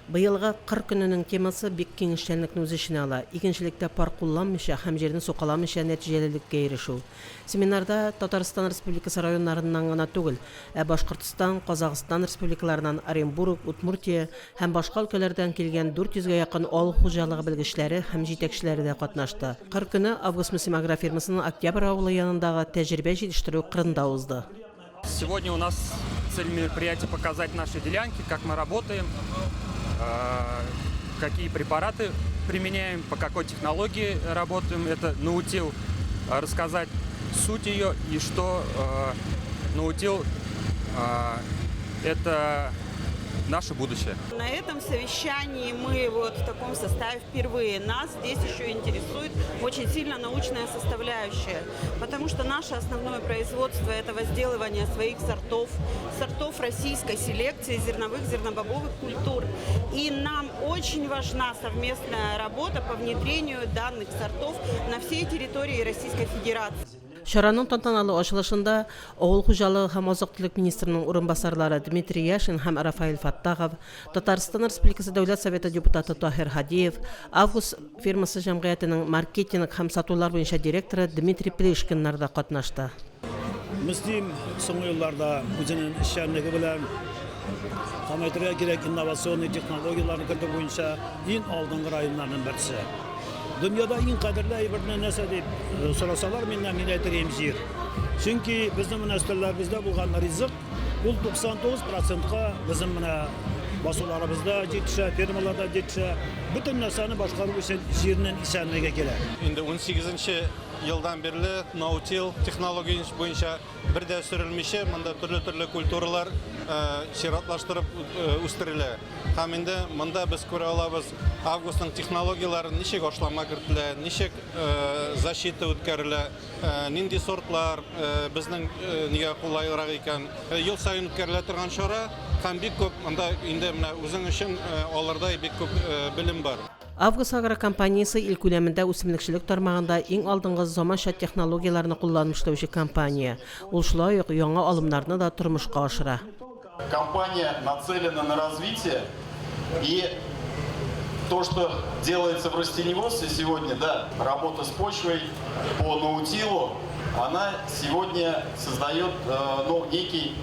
Быйылғы қыр күнінің темасы бек кеңішчәнлікні өз ішіне ала. Икенчелікте пар кулланмыйча һәм җирне сукаламыйча нәтиҗәлелеккә ирешү. Семинарда Татарстан Республикасы районнарыннан гына түгел, Башкортстан, Казакстан республикаларынан Оренбург, Удмуртия һәм башка өлкәләрдән килгән 400-гә якын авыл хуҗалыгы белгечләре һәм җитәкчеләре дә катнашты. Кыр көне Август Мөслим агрофирмасының Октябрь авылы янындагы тәҗрибә җитештерү кырында узды. Сегодня у нас цель мероприятия показать наши делянки, как мы работаем, какие препараты применяем, по какой технологии работаем. Это наутил, рассказать суть ее и что наутил это наше будущее. На этом совещании мы вот в таком составе впервые. Нас здесь еще интересует очень сильно научная составляющая, потому что наше основное производство – это возделывание своих сортов российской селекции зерновых, зернобобовых культур. И нам очень важна совместная работа по внедрению данных сортов на всей территории Российской Федерации. Шараның тантаналы ачылышында авыл хуҗалыгы һәм азык-төлек министрының урынбасарлары Дмитрий Яшин һәм Рафаэль Фаттахов, Татарстан Республикасы Дәүләт Советы депутаты Таһир Хадиев, Август фирмасы җәмгыятенең маркетинг һәм сатулар буенча директоры Дмитрий Плешкиннар да катнашты. Мөслим соңгы елларда үзенең эшчәнлеге белән камайтырга кирәк инновацион технологияларны кертү буенча иң алдынгы районнарның берсе. Dünyada en kadırlı ayıbırına nese deyip sorasalar minna minnetireyim jir. Çünkü bizim nesillerimizde bulgan rizık, bu 99%'a bizim basularımızda yetişe, firmalarda yetişe, bütün nesani başkarup için jirinin işenliğe gelir. Şimdi 18. yıldan beri nautil texnologiyası boyunca bir de sürülmüşe, bunda türlü kulturlar şiratlaştırıp üstürile. Haminde bunda biz göre alabız Avgust'un texnologiyaları nişek hoşlanma kırtıla, nişek zaşita ütkeriyle, nindi sortlar bizden niye kolaylırak iken yıl sayın ütkeriyle turgan şora, hem bir köp, bunda indi uzun için onlarda bir köp bilim var. Август агро компаниясы ил күләмендә үсемлекчелек тармагында иң алдынгы заманча технологияларны кулланмышлаучы компания. Ул шулай ук яңа алымнарны да тормышка ашыра. Компания нацелена на развитие, и то, что делается в растениеводстве сегодня, да, работа с почвой по наутилу, она сегодня создает некий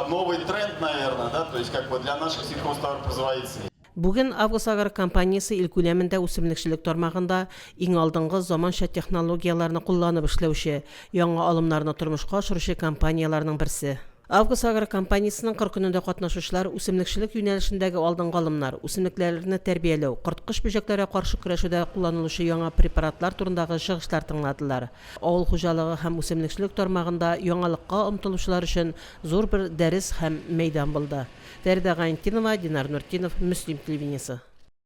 новый тренд, наверное, да, то есть как бы для наших сельхозтоваропроизводителей. Бүген Август агро компаниясы ил күләмендә үсемлекчелек тармагында иң алдынгы заманча технологияларны кулланып эшләүче, яңа алымнарны тормышка ашыручы компанияларның берсе. Август агро компаниясының 40 көнендә катнашучылар үсемлекчелек юнәлешендәге алдынгы алымнар, үсемлекләрне тәрбияләү, корткыш бөҗәкләргә каршы көрәшүдә кулланылучы яңа препаратлар турындагы чыгышлар тыңладылар. Авыл хуҗалыгы һәм үсемлекчелек тармагында яңалыкка омтылучылар өчен зур бер дәрес һәм мәйдан булды. Фәридә Гайнтинова, Динар Нуртинов, Мөслим телевидениесе.